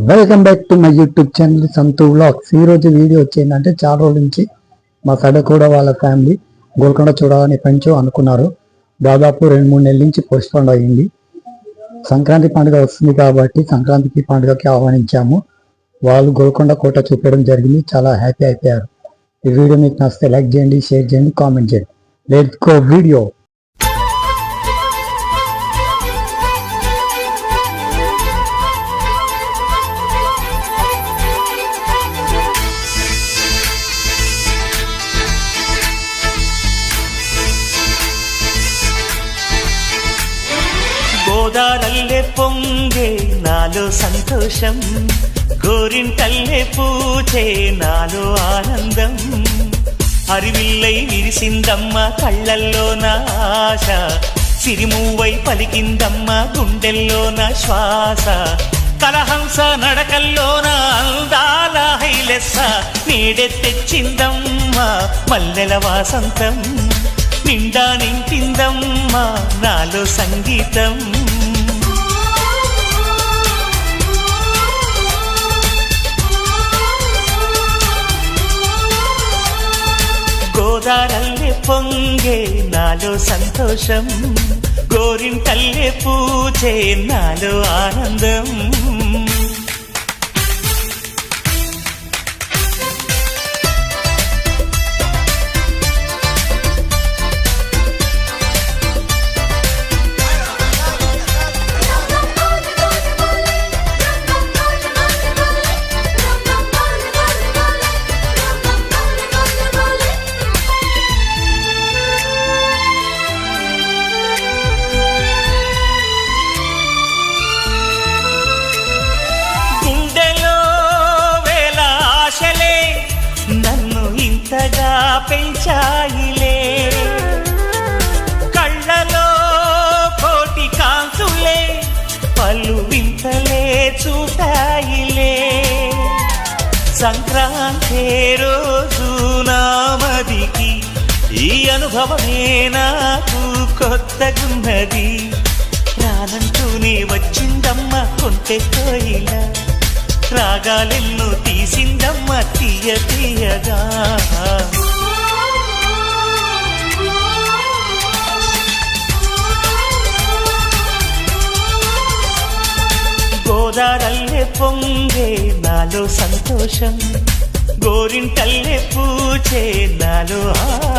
Welcome back to my YouTube channel Santhu vlogs. ఈరోజు video వచ్చిందంటే చాలా రోజుల నుంచి మా సైడ్ కూడా వాళ్ళ ఫ్యామిలీ గోల్కొండ చూడాలని పెంచు అనుకున్నారు. దాదాపు 2-3 నెలల నుంచి పోస్ట్పోండ్ అయ్యింది. సంక్రాంతి పండుగ వస్తుంది కాబట్టి సంక్రాంతికి పండుగకి ఆహ్వానించాము. వాళ్ళు గోల్కొండ కోట చూపించడం జరిగింది. చాలా హ్యాపీ అయిపోయారు. ఈ వీడియో మీకు నచ్చితే లైక్ చేయండి, షేర్ చేయండి, కామెంట్ చేయండి. Let's go video. గోదారల్లే పొంగే నాలో సంతోషం, గోరింటల్లే పూచే నాలో ఆనందం. అరివిల్లై విరిసిందమ్మ కళ్ళల్లో నా ఆశ, సిరిమూవై పలికిందమ్మ గుండెల్లో నా శ్వాస. కలహంస నడకల్లోన అందాల హైలెస్స, నీడే తెచ్చిందమ్మ మల్లెల వాసంతం. నిండా నింపిందమ్మా నాలో సంగీతం. గోదారల్లే పొంగే నాలో సంతోషం, గోరింటల్లే పూచే నాలో ఆనందం. ఇంతగా పెంచాయిలే కళ్ళలో కోటి కాంతులే, పలు వింతలే చూటాయిలే. సంక్రాంతి రోజు నామదికి ఈ అనుభవమే నాకు కొత్తగున్నది. రానంటూనే వచ్చిందమ్మ కొంటె కోయిల, రాగాలెన్నో తీసిందమ్మ తీయ తీయగా. గోదారల్లే పొంగే నాలో సంతోషం, గోరింటల్లే పూచే నాలో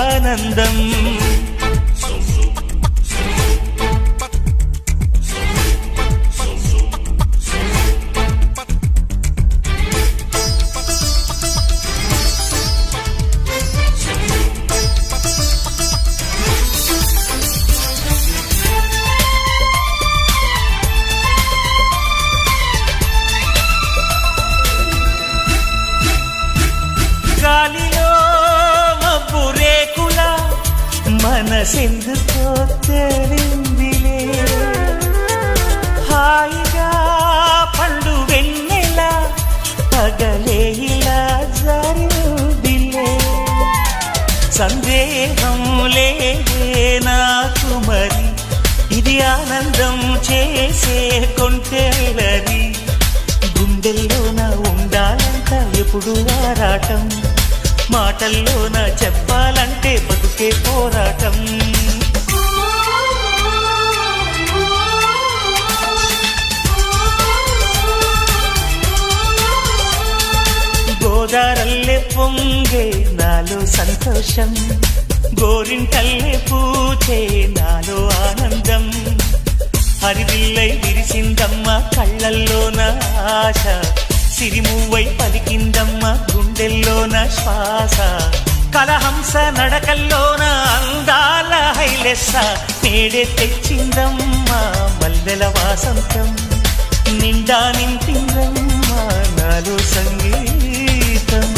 ఆనందం. గాలిలో మబ్బు రేకుల మనసెందుకో తెలిందిలే, హాయిగా పండు వెన్నెల పగలే ఇలా జరిదిలే. సందేహం లేదే నాకు మరి, ఇది ఆనందం చేసే కొంటెలది. గుండెల్లోన ఉండాలంట ఎప్పుడు ఆరాటం, మాటల్లోన చెప్పాలంటే బతుకే పోరాటం. గోదారల్లే పొంగే నాలో సంతోషం, గోరింటల్లే పూచే నాలో ఆనందం. హరివిల్లై విరిసిందమ్మ కళ్ళల్లోన ఆశ, సిరిమూవై పలికిందమ్మ గుండెల్లోన శ్వాస. కలహంస నడకల్లోన అందాల హైలెస్స, నేడే తెచ్చిందమ్మ మల్లెల వాసంతం. నిండా నింపిందమ్మ నాలో సంగీతం.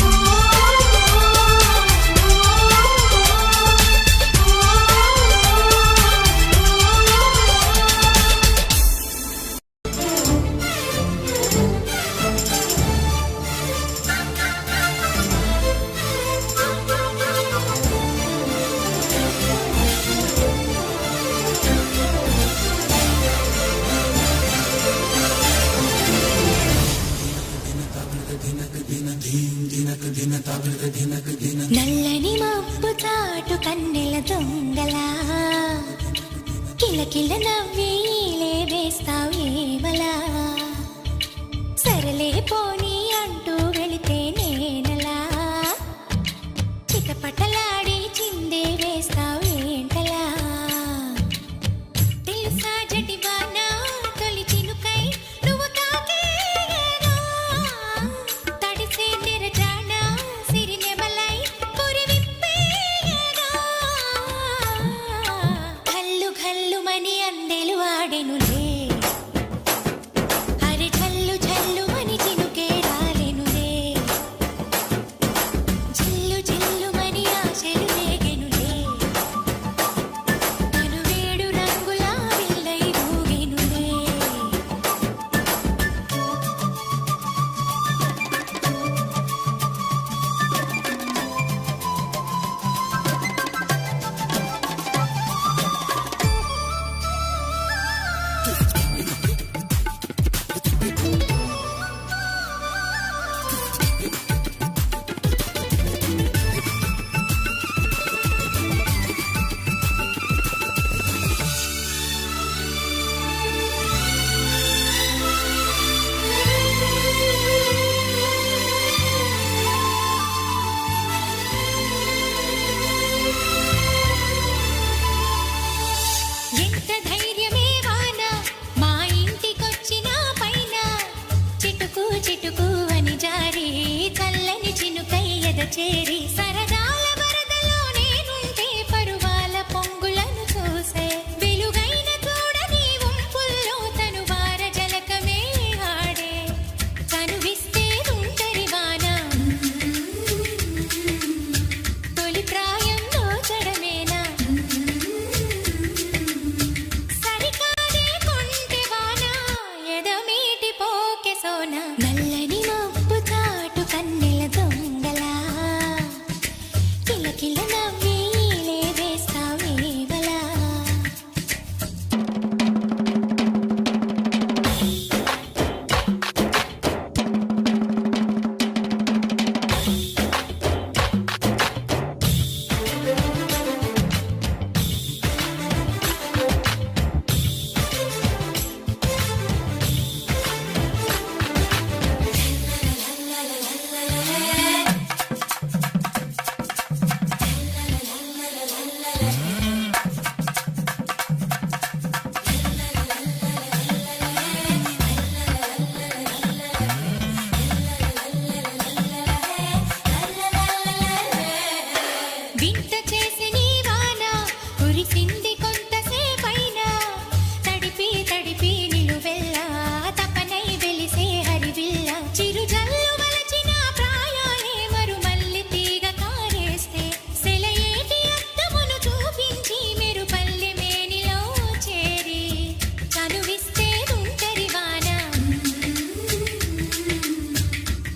నల్లని మబ్బు చాటు కన్నెల దొంగలా కిలకిల నవ్వేలే వేస్తావు ఏమలా సరలే పోనీ అంటూ వెళితే నేనలా చిటపటలాడి చిందే వేస్తావు ఏంటలా తెలుసా జటివానా తొలి చినుకై నువ్వు తాకేయగా తడిసే నిరజాన సిరినెమలై కురివిప్పేయగా ఘల్లు ఘల్లుమని అందెలు ఆడెనులే అరే ఝల్లు ఝల్లుమని చినుకే రాలెనులే జిల్లు జిల్లుమని ఆశలు రేగెనులే కనువేడు రంగుల విల్లై ఊగెనులే ఎంత ధైర్యమే వాన మా ఇంటికొచ్చిన పైన చిటుకు చిటుకు అని జారి చల్లని చినుకై ఎద చేరి సరదాల వరదలో నేనుంటే పరువాల పొంగులను చూసే వెలుగైన చూడని వంపుల్లో తను వార జలకమే ఆడే కనువిస్తే ఉంటరి వాన తొలి ప్రాయంలో చడమేనా సరికాదే కొంటె వాన ఎదమీటి పోకె సోన నల్లని మబ్బు చాటు కన్నెల దొంగలా కిలకిల నవ్వేలే వేస్తావేవలా వింత చేసి నీ వాన కురిసింది కొంతసేపైనా తడిపి తడిపి నిలువెల్లా తపనై వెలిసే హరివిల్ల చిరుజల్లు వలచిన ప్రాయాలే మరుమల్లి తీగ కారేస్తే సెలయేటి అద్దమును చూపించి మెరుపల్లె మేనిలో చేరి చనువిస్తే ఉంటరి వాన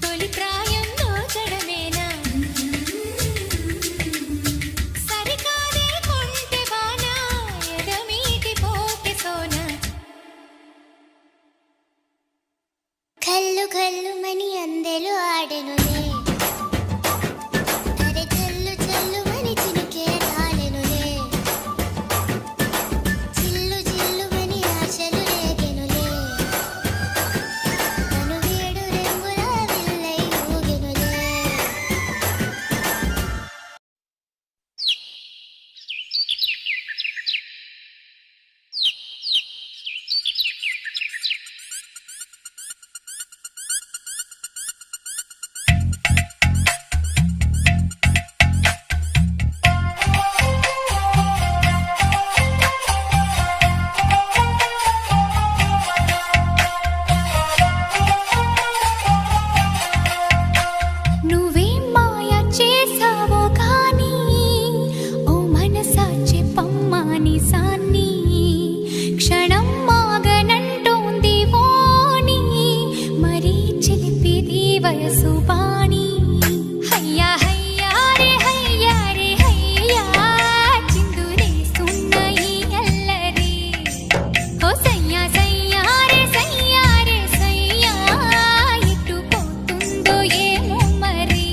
తొలి ప్రాయంలో చడమేనా సరికాదే కొంటె వాన ఎదమీటి పోకె సోన కల్లు కల్లుమని అందెలు ఆడెనులే అరే జల్లు జల్లుమని చినుకే రాలెనులే జిల్లు జిల్లుమని ఆశలు రేగెనులే కనువేడు రంగుల విల్లై ఊగెనులే నువ్వేం మాయ చేసావో కానీ ఓ మనసా చెప్పమ్మాని సాన్ని క్షణం మాగనంటోంది వాణి మరీ చిలిపిది వయసు బాణి హయ్యా హయ్యా రే హయ్యా రే హయ్యా చిందులేస్తున్న ఈ అల్లరి ఓ సయ్యా సయ్యా రే సయ్యా రే సయ్యా ఎటు పోతుందో ఏమో మరి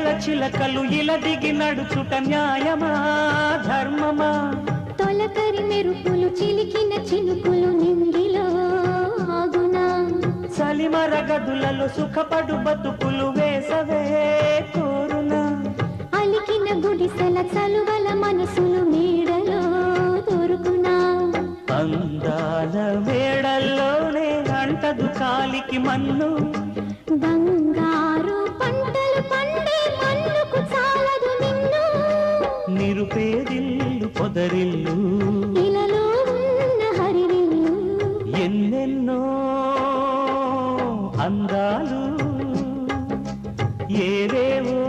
గల చిలకలు ఇలా దిగి నడుచుట న్యాయమా ధర్మమా తొలకరి మెరుపులు చిలికిన చినుకులు నింగిలో ఆగునా చలిమర గదులలో సుఖపడు బతుకులు వేసవే కోరునా అలికిన గుడిసెల చలువల మనసులు నీడలో దొరుకునా అందాల మేడల్లోనే అంటదు కాలికి మన్ను బంగారు పంటలు పండే మన్నుకు చాలదు నిన్ను నిరుపేదిల్లు పొదరిల్లు ఇలలో ఉన్న హరివిల్లు ఎన్నెన్నో అందాలు ఏవేవో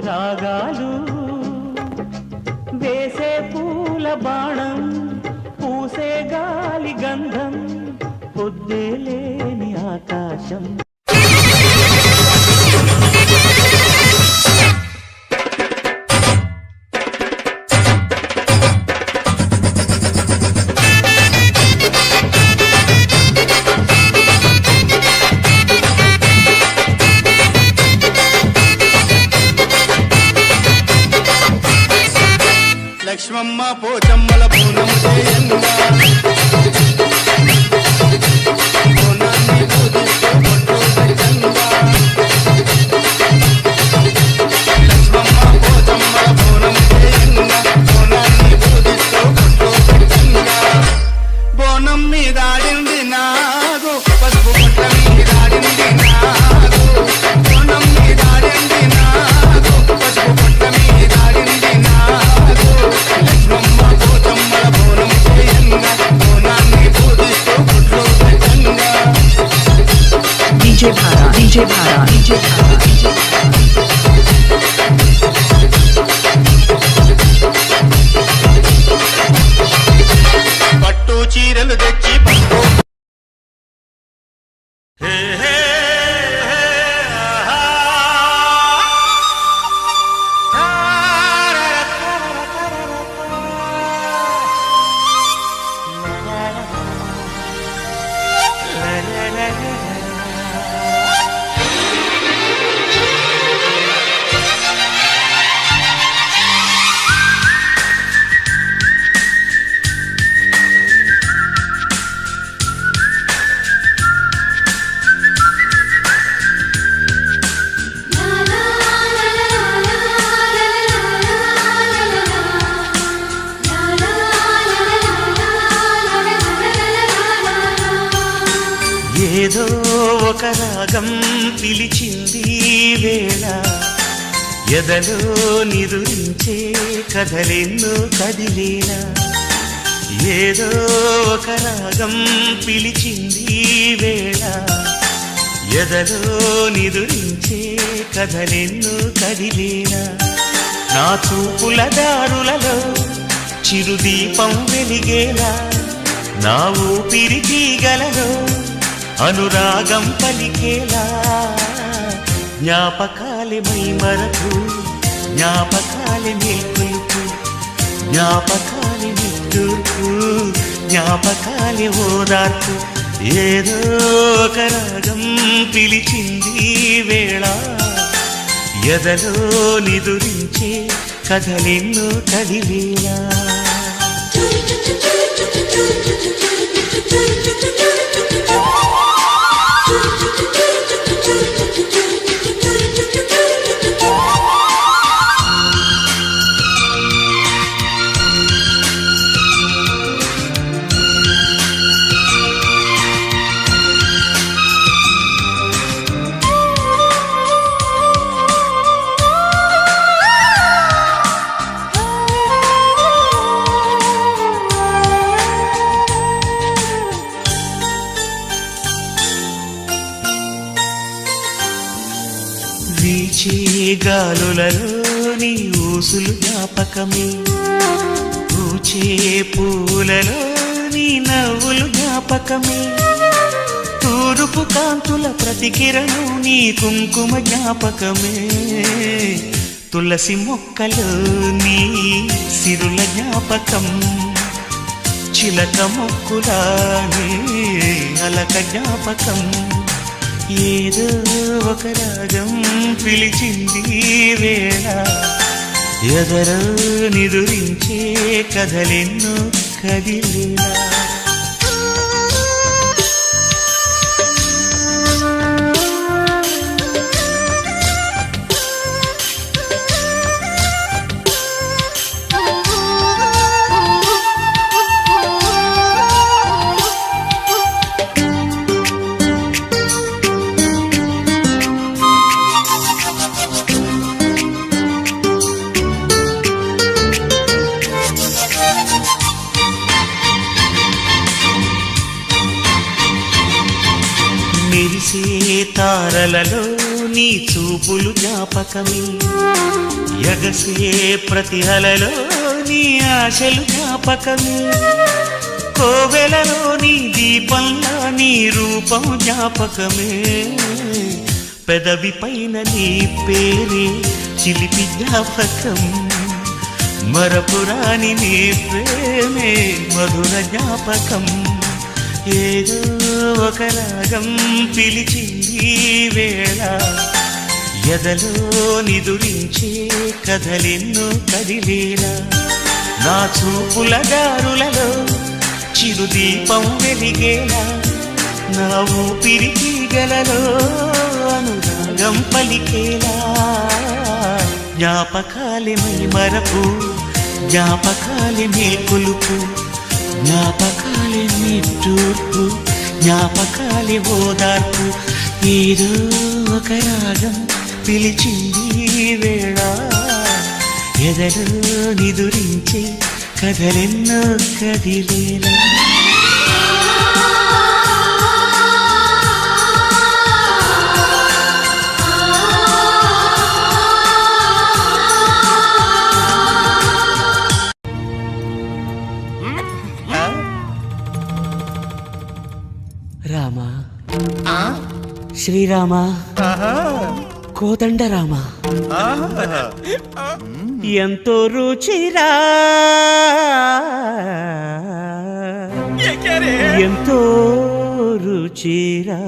రాగాలు వేసే పూల బాణం పూసే గాలి గంధం పొద్దే లేని ఆకాశం లక్ష్మమ్మ పోచమ్మల బోనం చేయంగా బోనాన్ని పూజిస్తూ బొట్టు పెట్టంగా లక్ష్మమ్మ పోచమ్మల బోనం చేయంగా బోనాన్ని పూజిస్తూ బొట్టు పెట్టంగా బోనం మీదాడింది నాగు పసుపు బొట్ట మీదాడింది నాగు బోనం మీదాడింది నాగు పసుపు బొట్ట మీదాడింది నాగు లక్ష్మమ్మ పోచమ్మల బోనం చేయంగా బోనాన్ని పూజిస్తూ బొట్లు పెట్టంగా DJ Bhara, DJ Bhara, DJ Bhara, DJ Bhara. పట్టు చీరలు తెచ్చి పట్టు ఏదో ఒక రాగం పిలిచింది వేళ ఎదలో నిరుంచే కథలెన్నో కదిలేనా ఏదో ఒక రాగం పిలిచింది వేళ ఎదలో నిరుంచే కథలెన్నో కదిలేనా నా చూపుల దారులలో చిరుదీపం వెలిగేలా నా ఊపిరి తీగలలో అనురాగం పలికేలా జ్ఞాపకాలే మై మరకు జ్ఞాపకాలే మేల్కొల్పు జ్ఞాపకాలే నిట్టూర్పు జ్ఞాపకాలే ఓదార్పు ఏదో ఒక రాగం పిలిచింది వేళ ఎదలో నిదురించే కథలెన్నో కదిలేలా వీచే గాలులలోని ఊసులు జ్ఞాపకమే పూచే పూలలోని నవ్వులు జ్ఞాపకమే తూరుపు కాంతుల ప్రతికిరణం నీ కుంకుమ జ్ఞాపకమే తులసి మొక్కలోని సిరుల జ్ఞాపకం చిలక మొక్కులానే అలక జ్ఞాపకం ఏదో ఒక రాగం పిలిచింది వేళ ఎదరో నిదురించే కథలెన్నో కదిలేలా మెరిసే తారలలో నీ చూపులు జ్ఞాపకమే ఎగసే ప్రతి అలలో నీ ఆశలు జ్ఞాపకమే కోవెలలో నీ దీపంలో నీ రూపం జ్ఞాపకమే పెదవి పైన నీ పేరే చిలిపి జ్ఞాపకం మరపురాని నీ ప్రేమే మధుర జ్ఞాపకం ఏదో ఒక రాగం పిలిచింది వేళ ఎదలో నిదురించే కథలెన్నో కదిలేలా నా చూపుల దారులలో చిరుదీపం వెలిగేలా నా ఊపిరికి గలలో అనురాగం పలికేలా జ్ఞాపకాలే మై మరపు జ్ఞాపకాలే మేల్కొలుపు జ్ఞాపకాలే నిట్టూర్పు జ్ఞాపకాలే ఓదార్పు ఏదో ఒక రాగం పిలిచింది వేళ ఎదలో నిదురించే కథలెన్నో కదిలేలా రామా శ్రీరామ కోదండ రామ ఎంతో రుచిరా ఎంతో రుచిరా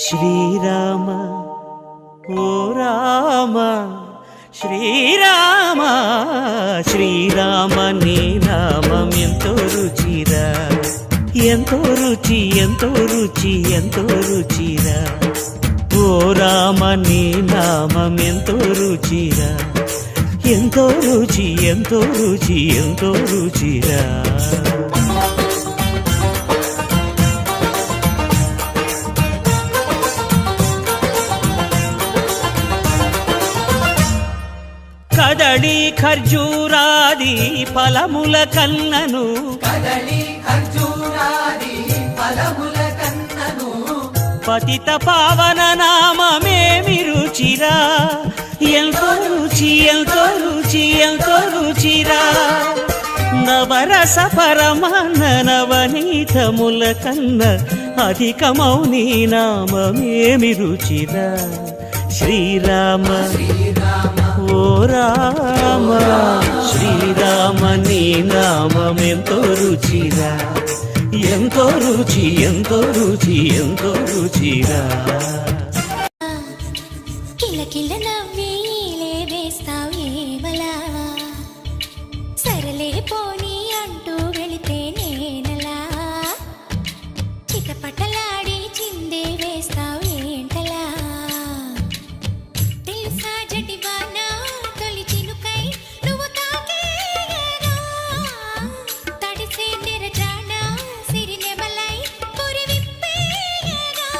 శ్రీరామ ఓ రామ శ్రీరామ శ్రీరామ నీ నామం ఎంతో రుచిరా ఎంతో రుచి ఎంతో రుచి ఎంతో రుచిరా ఓ రామ నీ నామం ఎంతో రుచిరా ఎంతో రుచి ఎంతో రుచి ఎంతో రుచిరా కదళి ఖర్జూరాది ఫలముల కన్నను పతిత పావన నామమేమి రుచిరా ఎంతో రుచి ఎంతో రుచి ఎంతో రుచిరా నవరస పరమాన్న నవనీతముల కన్న అధికమౌ నీ నామమేమి రుచిరా శ్రీరామ ఓ రామ శ్రీరామ నీ నామం ఎంతో రుచిరా ఎంతో రుచి ఎంతో రుచి ఎంతో రుచిరా కిలకిల నవ్విలే వేస్తావు ఏమలా సరలే పోనీ అంటూ వెళితే నేనలా చిటపటలాడి చిందే వేస్తావు ఏంటలా తెలుసా జటివానా తొలి చినుకై నువ్వు తాకేయగా తడిసే తెరచాడా సిరినెమలై పురి విప్పేయగా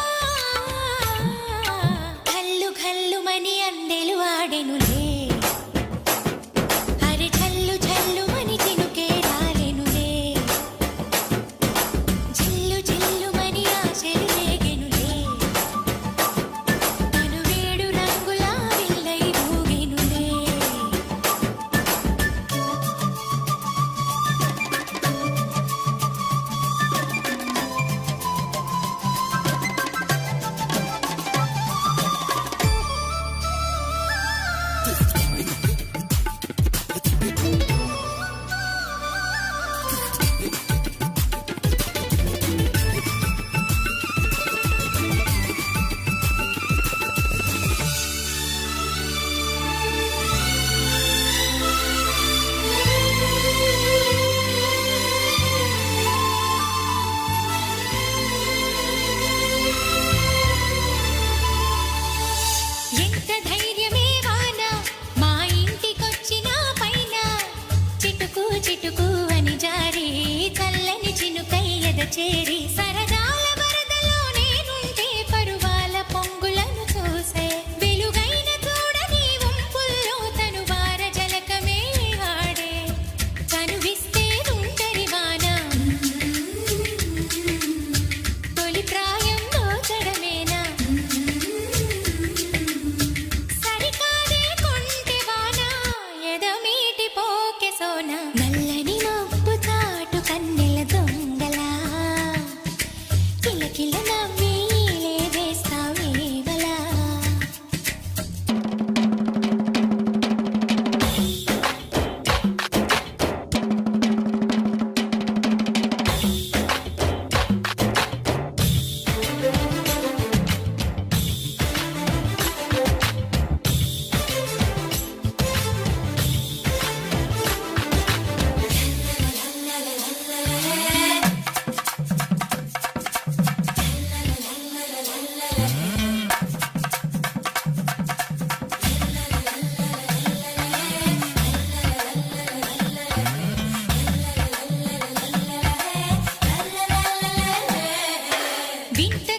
వింత